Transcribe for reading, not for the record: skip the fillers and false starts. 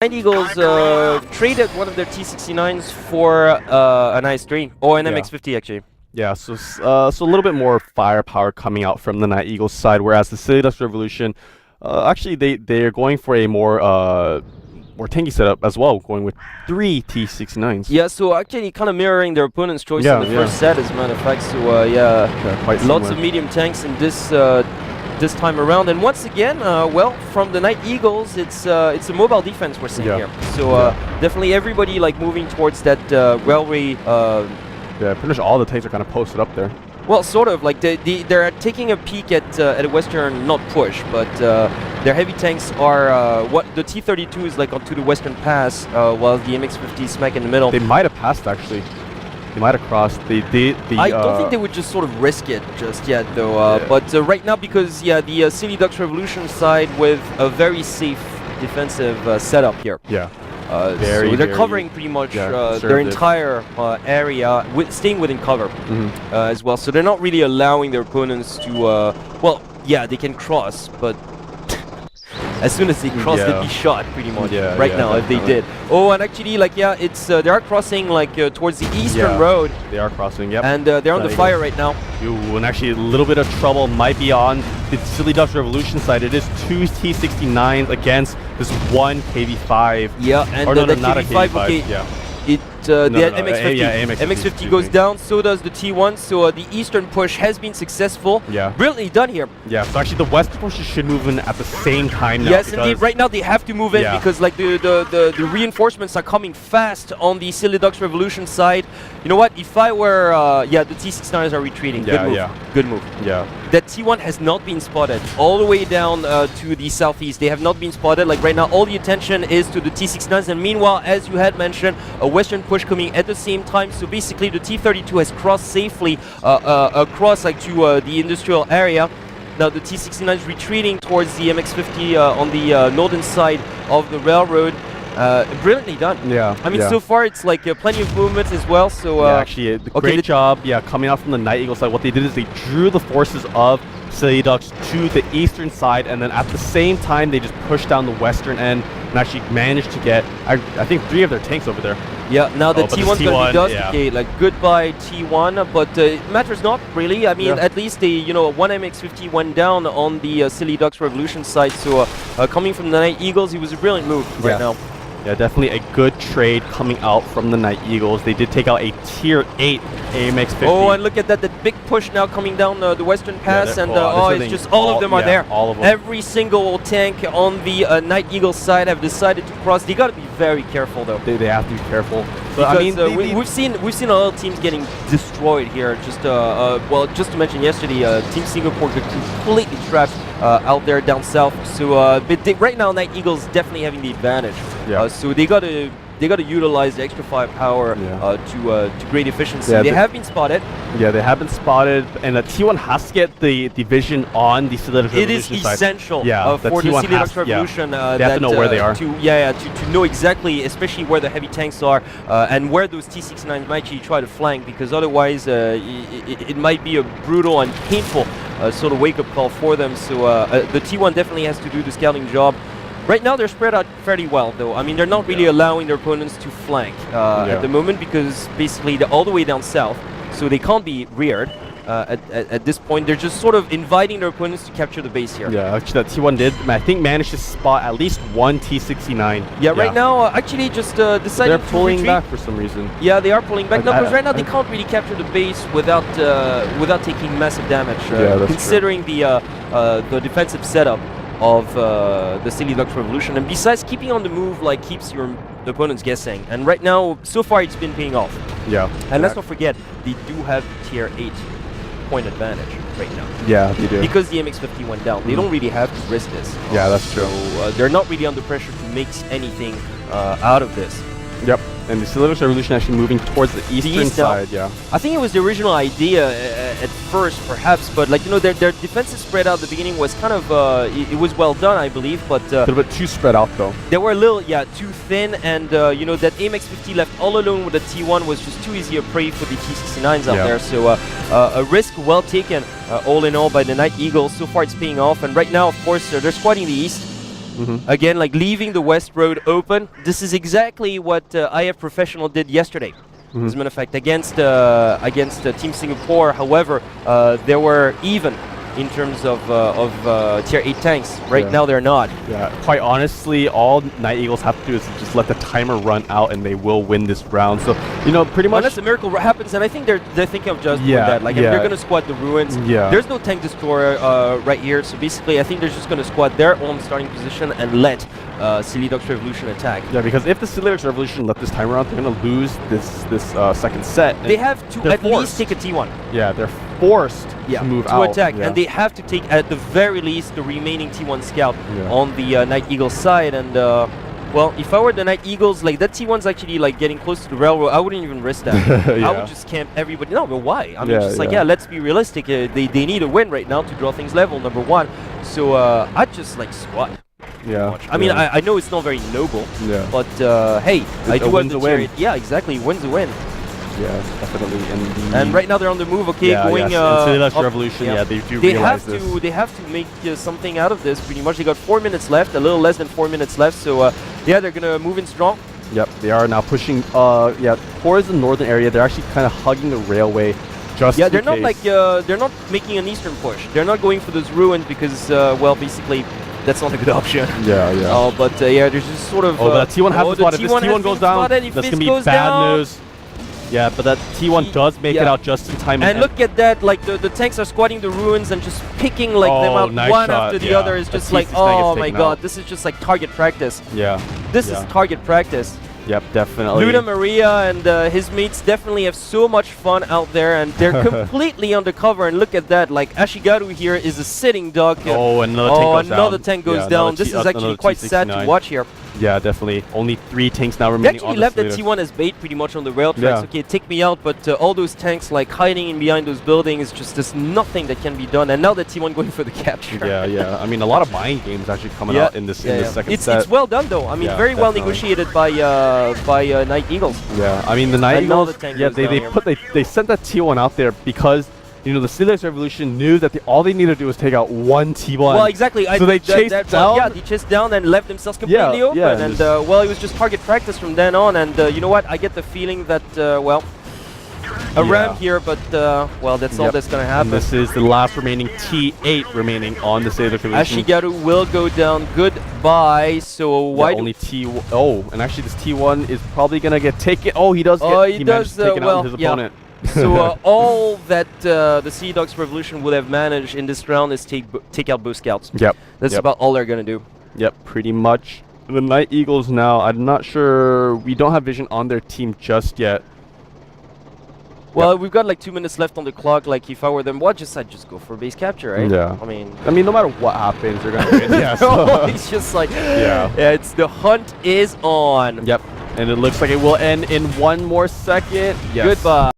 NightEagles traded one of their T69s for an IS-3 or an MX-50 actually. Yeah, so a little bit more firepower coming out from the NightEagles side, whereas the City Ducks Revolution, actually they're going for a more tanky setup as well, going with 3 T69s. Yeah, so actually kind of mirroring their opponent's choice in the first set, as a matter of fact. So quite lots of medium tanks in this this time around, and once again, well, from the NightEagles, it's a mobile defense we're seeing here. So definitely everybody like moving towards that railway. Yeah, pretty much all the tanks are kind of posted up there. Well, sort of like they're taking a peek at a western, not push, but their heavy tanks are what the T-32 is like onto the western pass, while the MX-50 is smack in the middle. They might have passed actually. They might have crossed. I don't think they would just sort of risk it just yet, though. But right now, because the Silly Ducks Revolution side with a very safe defensive setup here. Yeah. So they're covering pretty much their entire area, staying within cover as well. So they're not really allowing their opponents to. Well, yeah, they can cross, but as soon as they cross, they'd be shot pretty much right now if they did. Oh, and actually, like it's they are crossing like towards the eastern road. They are crossing, yep. And they're on the fire right now. Ooh, and actually a little bit of trouble might be on the Silly Ducks Revolution side. It is 2 T69s against this 1 KV5. Yeah, and not a KV5. Okay. The MX-50 goes down, so does the T1, so the eastern push has been successful. Yeah. Brilliantly done here. Yeah, so actually the western pushes should move in at the same time now. Yes, indeed. Right now they have to move in because like the reinforcements are coming fast on the Silly Ducks Revolution side. You know what? If I were, the T69s are retreating. Good move. Good move. Yeah. That T1 has not been spotted all the way down to the southeast. They have not been spotted. Like right now, all the attention is to the T69s, and meanwhile, as you had mentioned, a western push coming at the same time. So basically, the T-32 has crossed safely across like to the industrial area. Now the T-69 is retreating towards the MX-50 on the northern side of the railroad. Brilliantly done. Yeah. I mean, so far it's like plenty of movement as well. So actually, great job. Yeah, coming out from the NightEagles side. What they did is they drew the forces of Silly Ducks to the eastern side, and then at the same time they just pushed down the western end and actually managed to get, I think, 3 of their tanks over there. Yeah, now the T1's gonna be dust. Okay, like goodbye T1, but it matters not really. I mean, at least they, one MX-50 went down on the Silly Ducks Revolution side. So coming from the NightEagles, it was a brilliant move right now. Yeah, definitely a good trade coming out from the NightEagles. They did take out a Tier 8 AMX-50. Oh, and look at that big push now coming down the western pass, and it's just all of them are there. All of them. Every single tank on the NightEagles side have decided to cross. They got to be very careful, though. They have to be careful. Because, I mean, we've seen a lot of teams getting destroyed here. Just well, just to mention yesterday, Team Singapore got completely trapped out there down south. So but right now, NightEagles definitely having the advantage. Yeah. So they got to utilize the extra firepower to great efficiency. Yeah, they have been spotted. Yeah, they have been spotted, and the T1 has to get the vision on the Silly Ducks Revolution It is side. essential the for the Silly Ducks Revolution. They have to know where they are. To know exactly, especially where the heavy tanks are and where those T69s might actually try to flank, because otherwise it might be a brutal and painful sort of wake-up call for them. So the T1 definitely has to do the scouting job. Right now they're spread out fairly well, though. I mean, they're not really allowing their opponents to flank at the moment, because basically they're all the way down south, so they can't be reared at this point. They're just sort of inviting their opponents to capture the base here. Yeah, actually that T1 did, I think, manage to spot at least 1 T69. Yeah, right now, actually just decided they're pulling back for some reason. Yeah, they are pulling back. No, because right now they can't really capture the base without taking massive damage, considering the defensive setup of the Silly Ducks Revolution, and besides keeping on the move like keeps the opponents guessing, and right now so far it's been paying off. Yeah, and let's not forget they do have Tier 8 point advantage right now. Yeah, they do, because the MX-50 went down. They don't really have to risk this. Yeah, that's true. So they're not really under pressure to make anything out of this. Yep. And the Silly Ducks Revolution actually moving towards the eastern side. Yeah, I think it was the original idea at first, perhaps, but like their defensive spread out at the beginning was kind of it was well done, I believe, but a little bit too spread out though. They were a little too thin, and that AMX-50 left all alone with the T1 was just too easy a prey for the T69s out there. So a risk well taken, all in all, by the NightEagles. So far, it's paying off, and right now, of course, they're squatting the east. Again, like leaving the west road open. This is exactly what IF Professional did yesterday. As a matter of fact, against Team Singapore. However, they were even in terms of tier 8 tanks. Right now, they're not. Yeah, quite honestly, all NightEagles have to do is just let the timer run out, and they will win this round. So, you know, pretty much. Unless a miracle happens, and I think they're thinking of just doing that. Like, if they're going to squad the ruins, there's no tank destroyer right here. So basically, I think they're just going to squad their own starting position and let Silly Dogs Revolution attack. Yeah, because if the Silly Dogs Revolution let this timer out, they're going to lose this second set. They have to at least take a T1. Yeah, they're forced to move out. To attack, and they have to take at the very least the remaining T1 scout on the NightEagles side. And well, if I were the NightEagles, like that T1's actually like getting close to the railroad, I wouldn't even risk that. I would just camp everybody. No, but why? I mean, just like let's be realistic. They need a win right now to draw things level. Number one, so I'd just like squat. I mean, I know it's not very noble. But hey, I do want to win. Yeah, exactly. Wins a win. Yeah, definitely. And right now they're on the move. Okay, going. Silly Dogs Revolution. They do realize this. They have to make something out of this. Pretty much, they got 4 minutes left. A little less than 4 minutes left. So yeah, they're gonna move in strong. Yep, they are now pushing. Towards the northern area. They're actually kind of hugging the railway. They're not like they're not making an eastern push. They're not going for those ruins because well, basically. That's not a good option. But yeah, there's just sort of. That T1 has to spot it. If this T1 goes down, that's gonna be bad news. Yeah, but that T1 does make it out just in time. And look at that, like the tanks are squatting the ruins and just picking like them out one after the other. Is just like, oh my god, this is just like target practice. This is target practice. Yep, definitely. Luna Maria and his mates definitely have so much fun out there, and they're completely undercover. And look at that, like Ashigaru here is a sitting duck. Another tank goes down. This is actually quite sad to watch here. Yeah, definitely. Only 3 tanks now remaining. They actually left the T1 as bait pretty much on the rail tracks. Okay, take me out, but all those tanks like hiding in behind those buildings, just there's nothing that can be done. And now the T1 going for the capture. I mean, a lot of mind games actually coming out in this second set. It's well done though. I mean, very well negotiated by NightEagles. Yeah, I mean the NightEagles. They sent that T1 out there because. You know, the Silly Dogs Revolution knew that all they needed to do was take out one T1. Well, exactly. So they chased down. Yeah, they chased down and left themselves completely open. And well, it was just target practice from then on. And you know what? I get the feeling that, well, a ram here, but well, that's all that's going to happen. And this is the last remaining T8 remaining on the Silly Dogs Revolution. Ashigaru will go down. Goodbye. So why only T1? Oh, and actually this T1 is probably going to get taken. Oh, he does. He managed to take out his opponent. So all that the Sea Dogs Revolution would have managed in this round is take out both scouts. That's about all they're gonna do. Pretty much. The NightEagles now, I'm not sure. We don't have vision on their team just yet. Well, we've got like 2 minutes left on the clock. Like if I were them, I'd just go for base capture, right? Yeah. I mean, no matter what happens, they're gonna win. It's just like it's the hunt is on. And it looks like it will end in 1 more second. Goodbye.